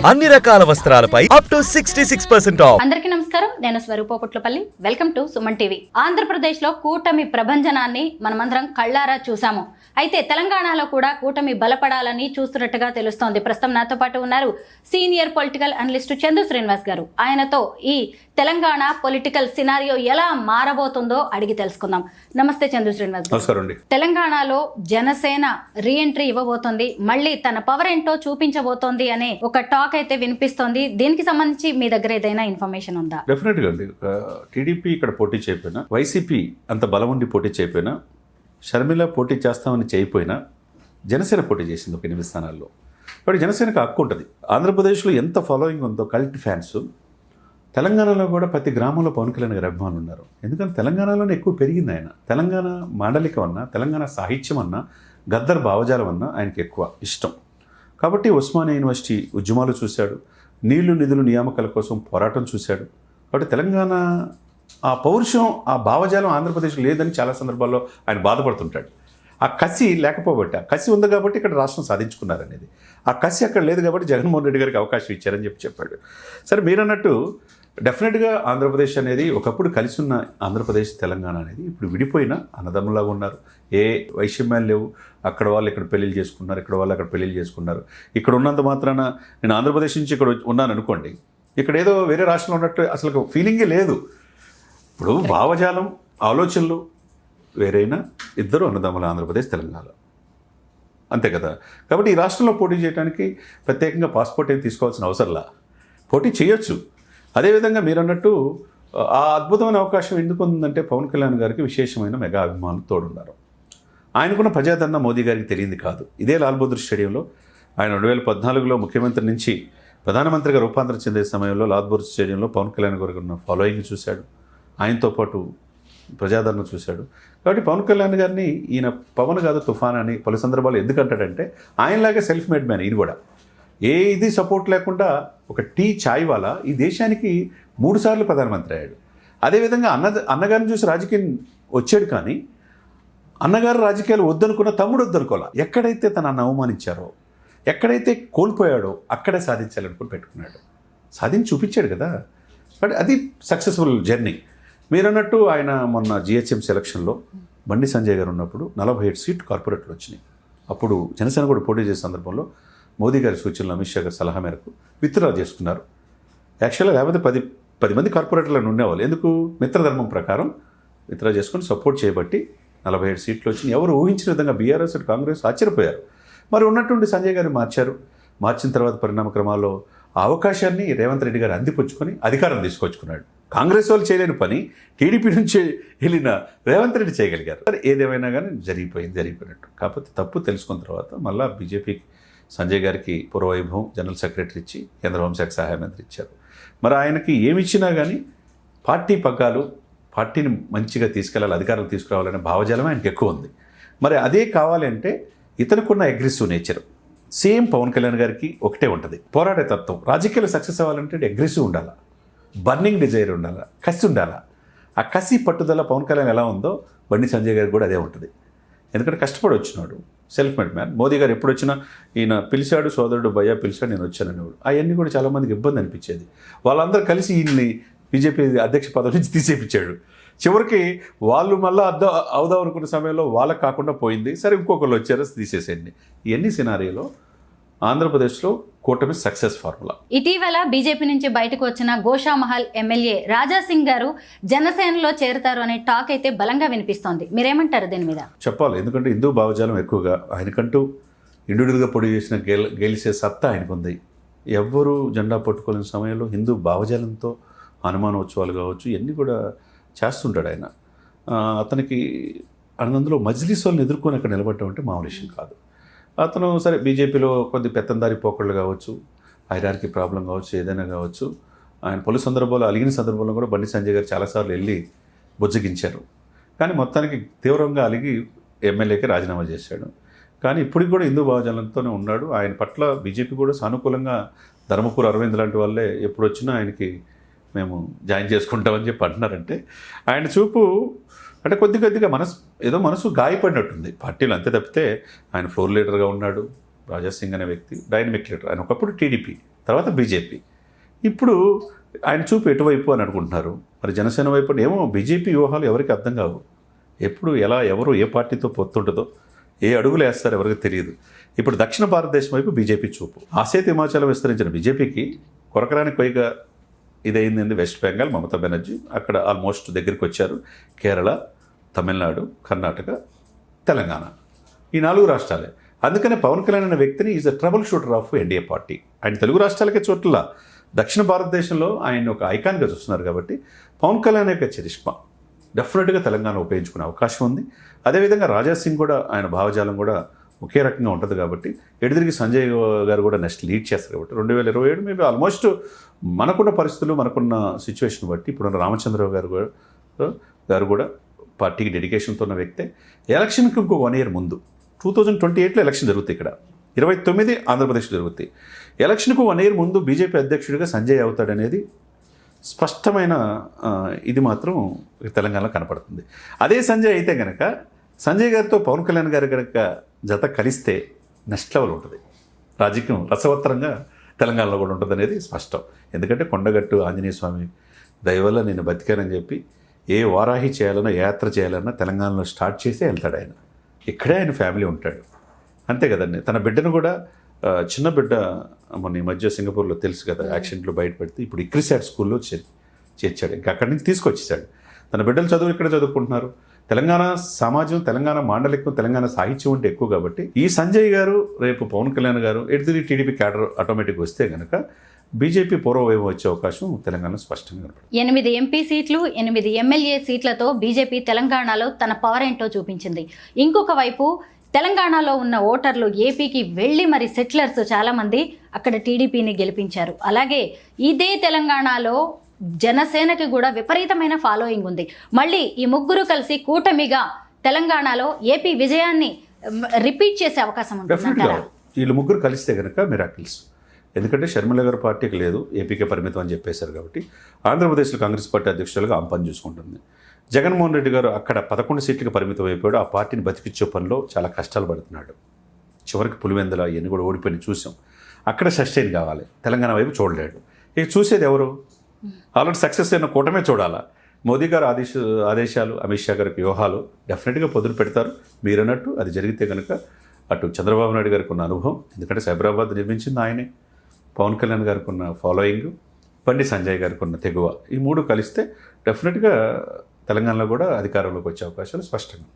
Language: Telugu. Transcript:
అన్ని రకాల వస్త్రాలపై అప్ టు 66% ఆఫ్. అందరికీ నమస్కారం, నేను Swaroopaputlapalli. Welcome to Suman TV. Andhra Pradesh లో కూటమి ప్రభంజనాన్ని మనమందరం కళ్ళారా చూసాము. అయితే తెలంగాణలో కూడా కూటమి బలపడాలని చూస్తున్నట్టుగా తెలుస్తోంది. ప్రస్తుతం నాతో పాటు ఉన్నారు senior political analyst Chandu Srinivas గారు. ఆయనతో ఈ తెలంగాణ పొలిటికల్ సినారియో ఎలా మారబోతుందో అడిగి తెలుసుకుందాం. నమస్తే చందు శ్రీనివాస్ గారు. నమస్కారం అండి. తెలంగాణలో జనసేన రీఎంట్రీ ఇవ్వబోతోంది, మళ్ళీ తన పవర్ ఏంటో చూపించబోతోంది అనే ఒక టాక్ అయితే వినిపిస్తోంది. దీనికి సంబంధించి మీ దగ్గర ఏదైనా ఇన్ఫర్మేషన్ ఉందా? డెఫినెట్ గా అండి. టీడీపీ ఇక్కడ పోటీ చేయకపోయినా, వైసీపీ అంత బలం ఉండి పోటీ చేయకపోయినా, షర్మిల పోటీ చేస్తామని చేయకపోయినా జనసేన పోటీ చేసింది ఒక 8 స్థానాల్లో. కాబట్టి జనసేనకు హక్కు ఉంటుంది. ఆంధ్రప్రదేశ్లో ఎంత ఫాలోయింగ్ ఉందో కల్ట్ ఫ్యాన్స్, తెలంగాణలో కూడా ప్రతి గ్రామంలో పవన్ కళ్యాణ్ గారి అభిమానులు ఉన్నారు. ఎందుకంటే తెలంగాణలోనే ఎక్కువ పెరిగింది ఆయన. తెలంగాణ మాండలికం అన్నా, తెలంగాణ సాహిత్యం అన్నా, గద్దర్ భావజాలం అన్నా ఆయనకి ఎక్కువ ఇష్టం. కాబట్టి ఉస్మానియా యూనివర్సిటీ ఉద్యమాలు చూశాడు, నీళ్లు నిధులు నియామకాల కోసం పోరాటం చూశాడు. కాబట్టి తెలంగాణ ఆ పౌరుషం, ఆ భావజాలం ఆంధ్రప్రదేశ్లో లేదని చాలా సందర్భాల్లో ఆయన బాధపడుతుంటాడు. ఆ కసి లేకపోబట్టి, ఆ కసి ఉంది కాబట్టి ఇక్కడ రాష్ట్రం సాధించుకున్నారనేది. ఆ కసి అక్కడ లేదు కాబట్టి జగన్మోహన్ రెడ్డి గారికి అవకాశం ఇచ్చారని చెప్పాడు. సరే, మీరన్నట్టు డెఫినెట్గా ఆంధ్రప్రదేశ్ అనేది ఒకప్పుడు కలిసి ఉన్న ఆంధ్రప్రదేశ్ తెలంగాణ అనేది ఇప్పుడు విడిపోయిన అన్నదమ్ములాగా ఉన్నారు. ఏ వైషమ్యాలు లేవు. అక్కడ వాళ్ళు ఇక్కడ పెళ్ళిళ్ళు చేసుకున్నారు, ఇక్కడ వాళ్ళు అక్కడ పెళ్ళిళ్ళు చేసుకున్నారు. ఇక్కడ ఉన్నంత మాత్రాన నేను ఆంధ్రప్రదేశ్ నుంచి ఇక్కడ ఉన్నాను అనుకోండి, ఇక్కడ ఏదో వేరే రాష్ట్రంలో ఉన్నట్టు అసలు ఫీలింగే లేదు. ఇప్పుడు భావజాలం, ఆలోచనలు వేరైనా ఇద్దరు అన్నదమ్ముల ఆంధ్రప్రదేశ్ తెలంగాణ, అంతే కదా. కాబట్టి ఈ రాష్ట్రంలో పోటీ చేయడానికి ప్రత్యేకంగా పాస్పోర్ట్ ఏం తీసుకోవాల్సిన అవసరంలా, పోటీ చేయొచ్చు. అదేవిధంగా మీరు అన్నట్టు ఆ అద్భుతమైన అవకాశం ఎందుకు ఉందంటే పవన్ కళ్యాణ్ గారికి విశేషమైన మెగా అభిమానులు తోడున్నారు. ఆయనకున్న ప్రజాదరణ మోదీ గారికి తెలియంది కాదు. ఇదే లాల్ బహదూర్ స్టేడియంలో ఆయన 2014లో ముఖ్యమంత్రి నుంచి ప్రధానమంత్రిగా రూపాంతరం చెందే సమయంలో లాల్ బహదూర్ స్టేడియంలో పవన్ కళ్యాణ్ గారికి ఉన్న ఫాలోయింగ్ చూశాడు, ఆయనతో పాటు ప్రజాదరణ చూశాడు. కాబట్టి పవన్ కళ్యాణ్ గారిని ఈయన పవన్ కాదు తుఫాన్ అని పలు సందర్భాలు ఎందుకంటాడంటే ఆయనలాగే సెల్ఫ్ మేడ్ మ్యాన్ ఈయన కూడా. ఏ ఇది సపోర్ట్ లేకుండా ఒక టీ చాయ్ వాలా ఈ దేశానికి 3 సార్లు ప్రధానమంత్రి అయ్యాడు. అదేవిధంగా అన్నగారిని చూసి రాజకీయం వచ్చాడు, కానీ అన్నగారు రాజకీయాలు వద్దనుకున్న తమ్ముడు వద్దనుకోవాలా. ఎక్కడైతే తనను అవమానించారో, ఎక్కడైతే కోల్పోయాడో అక్కడే సాధించాలనుకుని పెట్టుకున్నాడు. సాధించి చూపించాడు కదా. బట్ అది సక్సెస్ఫుల్ జర్నీ. మీరన్నట్టు ఆయన మొన్న జిహెచ్ఎం సెలక్షన్లో బండి సంజయ్ గారు ఉన్నప్పుడు 47 సీట్లు కార్పొరేట్లు వచ్చినాయి. అప్పుడు జనసేన కూడా పోటీ చేసే సందర్భంలో మోదీ గారి సూచనలు, అమిత్ షా గారి సలహా మేరకు విత్డ్రా చేసుకున్నారు. యాక్చువల్గా లేకపోతే 10 మంది కార్పొరేటర్లను ఉండేవాళ్ళు. ఎందుకు? మిత్రధర్మం ప్రకారం విత్డ్రా చేసుకొని సపోర్ట్ చేయబట్టి 47 సీట్లు వచ్చినాయి. ఎవరు ఊహించిన విధంగా బీఆర్ఎస్ అండ్ కాంగ్రెస్ ఆశ్చర్యపోయారు. మరి ఉన్నట్టుండి సంజయ్ గారు మార్చిన తర్వాత పరిణామ క్రమాల్లో ఆ అవకాశాన్ని రేవంత్ రెడ్డి గారు అందిపుచ్చుకొని అధికారం తీసుకొచ్చుకున్నాడు. కాంగ్రెస్ వాళ్ళు చేయలేని పని టీడీపీ నుంచి వెళ్ళిన రేవంత్ రెడ్డి చేయగలిగారు. మరి ఏదేమైనా కానీ జరిగిపోయినట్టు. కాకపోతే తప్పు తెలుసుకున్న తర్వాత మళ్ళీ బీజేపీకి సంజయ్ గారికి పూర్వవైభవం జనరల్ సెక్రటరీ ఇచ్చి కేంద్ర హోంశాఖ సహాయ మంత్రి ఇచ్చారు. మరి ఆయనకి ఏమి ఇచ్చినా కానీ పార్టీ పగ్గాలు, పార్టీని మంచిగా తీసుకెళ్ళాలి, అధికారులు తీసుకురావాలనే భావజాలం ఆయనకి ఎక్కువ ఉంది. మరి అదే కావాలి అంటే ఇతనుకున్న aggressive nature same Pawan Kalyan గారికి ఒకటే ఉంటుంది. పోరాడే తత్వం. రాజకీయాలు సక్సెస్ అవ్వాలంటే అగ్రెసివ్ ఉండాలి, బర్నింగ్ డిజైర్ ఉండాలి, కసి ఉండాలి. ఆ కసి పట్టుదల పవన్ కళ్యాణ్ ఎలా ఉందో బండి సంజయ్ గారికి కూడా అదే ఉంటుంది. ఎందుకంటే కష్టపడి వచ్చినాడు, సెల్ఫ్ మేడ్ మ్యాన్. మోదీ గారు ఎప్పుడు వచ్చినా ఈయన పిలిచాడు, సోదరుడు భయ్యా పిలిచాడు, నేను వచ్చాననేవాడు. అవన్నీ కూడా చాలామందికి ఇబ్బంది అనిపించేది. వాళ్ళందరూ కలిసి ఈయన్ని బీజేపీ అధ్యక్ష పదవి నుంచి తీసేపించాడు. చివరికి వాళ్ళు మళ్ళీ అవుదాం అనుకున్న సమయంలో వాళ్ళకి కాకుండా పోయింది. సరే, ఇంకొకళ్ళు వచ్చారు, తీసేసేయండి. ఇవన్నీ సినారియోలో ఆంధ్రప్రదేశ్లో కూటమి సక్సెస్ ఫార్ములా. ఇటీవల బీజేపీ నుంచి బయటకు వచ్చిన గోషామహల్ ఎమ్మెల్యే రాజాసింగ్ గారు జనసేనలో చేరుతారు అనే టాక్ అయితే బలంగా వినిపిస్తోంది. మీరేమంటారు దీని మీద? చెప్పాలి. ఎందుకంటే హిందూ భావజాలం ఎక్కువగా ఆయనకంటూ ఇండివిజువల్గా పొడి చేసిన గెలిచే సత్తా ఆయనకుంది. ఎవ్వరూ జెండా పట్టుకోలేని సమయంలో హిందూ భావజాలంతో హనుమానోత్సవాలు కావచ్చు ఇవన్నీ కూడా చేస్తుంటాడు ఆయన. అతనికి అందులో మజ్లిస్ వాళ్ళని ఎదుర్కొని అక్కడ నిలబడటం అంటే మామూలు విషయం కాదు. అతను సరే బీజేపీలో కొద్ది పెత్తందారి పోకళ్ళు కావచ్చు, హైరార్కీ ప్రాబ్లం కావచ్చు, ఏదైనా కావచ్చు, ఆయన పలు సందర్భాల్లో అలిగిన సందర్భంలో కూడా బండి సంజయ్ గారు చాలాసార్లు వెళ్ళి బుజ్జగించారు. కానీ మొత్తానికి తీవ్రంగా అలిగి ఎమ్మెల్యేకి రాజీనామా చేశాడు. కానీ ఇప్పటికి కూడా హిందూ భావజాలంతోనే ఉన్నాడు. ఆయన పట్ల బీజేపీ కూడా సానుకూలంగా ధర్మపురి అరవింద్ లాంటి వాళ్ళే ఎప్పుడు వచ్చినా ఆయనకి మేము జాయిన్ చేసుకుంటామని చెప్పి అంటున్నారంటే ఆయన చూపు అంటే కొద్దిగా మనసు గాయపడినట్టుంది పార్టీలో, అంతే తప్పితే ఆయన ఫ్లోర్ లీడర్గా ఉన్నాడు. రాజాసింగ్ అనే వ్యక్తి డైనమిక్ లీడర్. ఆయన ఒకప్పుడు టీడీపీ, తర్వాత బీజేపీ. ఇప్పుడు ఆయన చూపు ఎటువైపు అని అనుకుంటున్నారు. మరి జనసేన వైపు ఏమో బీజేపీ వ్యూహాలు ఎవరికి అర్థం కావు. ఎప్పుడు ఎలా ఎవరు ఏ పార్టీతో పొత్తుంటుందో, ఏ అడుగులు వేస్తారో ఎవరికి తెలియదు. ఇప్పుడు దక్షిణ భారతదేశం వైపు బీజేపీ చూపు. ఆసేతు హిమాచలం విస్తరించిన బీజేపీకి కొరకరాని కొయ్యగా ఇదైంది వెస్ట్ బెంగాల్, మమతా బెనర్జీ అక్కడ ఆల్మోస్ట్ దగ్గరికి వచ్చారు. కేరళ, తమిళనాడు, కర్ణాటక, తెలంగాణ, ఈ 4 రాష్ట్రాలే. అందుకనే పవన్ కళ్యాణ్ అనే వ్యక్తిని is a trouble shooter of NDA party. ఆయన తెలుగు రాష్ట్రాలకే చోట్ల దక్షిణ భారతదేశంలో ఆయన ఒక ఐకాన్గా చూస్తున్నారు. కాబట్టి పవన్ కళ్యాణ్ యొక్క చరిష్మా డెఫినెట్గా తెలంగాణ ఉపయోగించుకునే అవకాశం ఉంది. అదేవిధంగా రాజా సింగ్ కూడా ఆయన భావజాలం కూడా ఒకే రకంగా ఉంటుంది. కాబట్టి ఎడుదిరిగి సంజయ్ గారు కూడా నెక్స్ట్ లీడ్ చేస్తారు. కాబట్టి 2027 మేబీ ఆల్మోస్ట్ మనకున్న పరిస్థితులు, మనకున్న సిచ్యువేషన్ బట్టి ఇప్పుడున్న రామచంద్రరావు గారు కూడా పార్టీకి డెడికేషన్తో ఉన్న వ్యక్తే. ఎలక్షన్కి ఇంకో 1 year ముందు 2028లో ఎలక్షన్ జరుగుతాయి. ఇక్కడ 29 ఆంధ్రప్రదేశ్లో జరుగుతాయి. ఎలక్షన్కు 1 year ముందు బీజేపీ అధ్యక్షుడిగా సంజయ్ అవుతాడనేది స్పష్టమైన ఇది మాత్రం తెలంగాణలో కనపడుతుంది. అదే సంజయ్ అయితే కనుక సంజయ్ గారితో పవన్ కళ్యాణ్ గారు కనుక జత కలిస్తే నెక్స్ట్ లెవెల్ ఉంటుంది. రాజకీయం రసవత్తరంగా తెలంగాణలో కూడా ఉంటుంది అనేది స్పష్టం. ఎందుకంటే కొండగట్టు ఆంజనేయ స్వామి దయవల్ల నేను బతికానని చెప్పి ఏ వారాహి చేయాలన్నా, యాత్ర చేయాలన్నా తెలంగాణలో స్టార్ట్ చేసే వెళ్తాడు ఆయన. ఇక్కడే ఆయన ఫ్యామిలీ ఉంటాడు. అంతే కదండి. తన బిడ్డను కూడా చిన్న బిడ్డ మొన్న ఈ మధ్య సింగపూర్లో తెలుసు కదా, యాక్సిడెంట్లో బయటపడితే ఇప్పుడు ఇక్రిసాట్ స్కూల్లో చేర్చాడు. ఇంకా అక్కడి నుంచి తీసుకొచ్చేసాడు. తన బిడ్డలు చదువు ఇక్కడ చదువుకుంటున్నారు. తెలంగాణ సమాజం, తెలంగాణ మాండలికం, తెలంగాణ సాహిత్యం అంటే ఎక్కువ. కాబట్టి ఈ సంజయ్ గారు రేపు పవన్ కళ్యాణ్ గారు ఎడిది టీడీపీ క్యాడర్ ఆటోమేటిక్ వస్తే కనుక బీజేపీ పూర్వవైపు వచ్చే అవకాశం తెలంగాణలో స్పష్టంగా కనపడుతుంది. 8 ఎంపీ సీట్లు, 8 ఎమ్మెల్యే సీట్లతో బీజేపీ తెలంగాణలో తన పవర్ ఏంటో చూపించింది. ఇంకొక వైపు తెలంగాణలో ఉన్న ఓటర్లు ఏపీకి వెళ్ళి మరి సెటిలర్స్ చాలామంది అక్కడ టీడీపీని గెలిపించారు. అలాగే ఇదే తెలంగాణలో జనసేనకి కూడా విపరీతమైన ఫాలోయింగ్ ఉంది. మళ్ళీ ఈ ముగ్గురు కలిసి కూటమిగా తెలంగాణలో ఏపీ విజయాన్ని రిపీట్ చేసే అవకాశం ఉంటుంది. వీళ్ళు ముగ్గురు కలిస్తే కనుక మిరాకిల్స్. ఎందుకంటే షర్మిల గారి పార్టీకి లేదు, ఏపీకే పరిమితం అని చెప్పేశారు. కాబట్టి ఆంధ్రప్రదేశ్లో కాంగ్రెస్ పార్టీ అధ్యక్షులుగా ఆమె పని చూసుకుంటుంది. జగన్మోహన్ రెడ్డి గారు అక్కడ 11 సీట్లకు పరిమితం అయిపోయాడు. ఆ పార్టీని బతికిచ్చే పనిలో చాలా కష్టాలు పడుతున్నాడు. చివరికి పులివెందుల ఇవన్నీ కూడా ఓడిపోయి చూసాం. అక్కడ సస్టైన్ కావాలి, తెలంగాణ వైపు చూడలేడు. ఇక చూసేది ఎవరు? ఆల్రెడీ సక్సెస్ అయిన కూటమే చూడాలా. మోదీ గారు ఆదేశాలు, అమిత్ షా గారికి వ్యూహాలు డెఫినెట్గా పొదులు పెడతారు. మీరన్నట్టు అది జరిగితే కనుక అటు చంద్రబాబు నాయుడు గారికి ఉన్న అనుభవం, ఎందుకంటే సైబరాబాద్ నిర్మించింది ఆయనే, పవన్ కళ్యాణ్ గారికి ఉన్న ఫాలోయింగ్, బండి సంజయ్ గారికి ఉన్న తెగువ, ఈ 3 కలిస్తే డెఫినెట్గా తెలంగాణలో కూడా అధికారంలోకి వచ్చే అవకాశాలు స్పష్టంగా.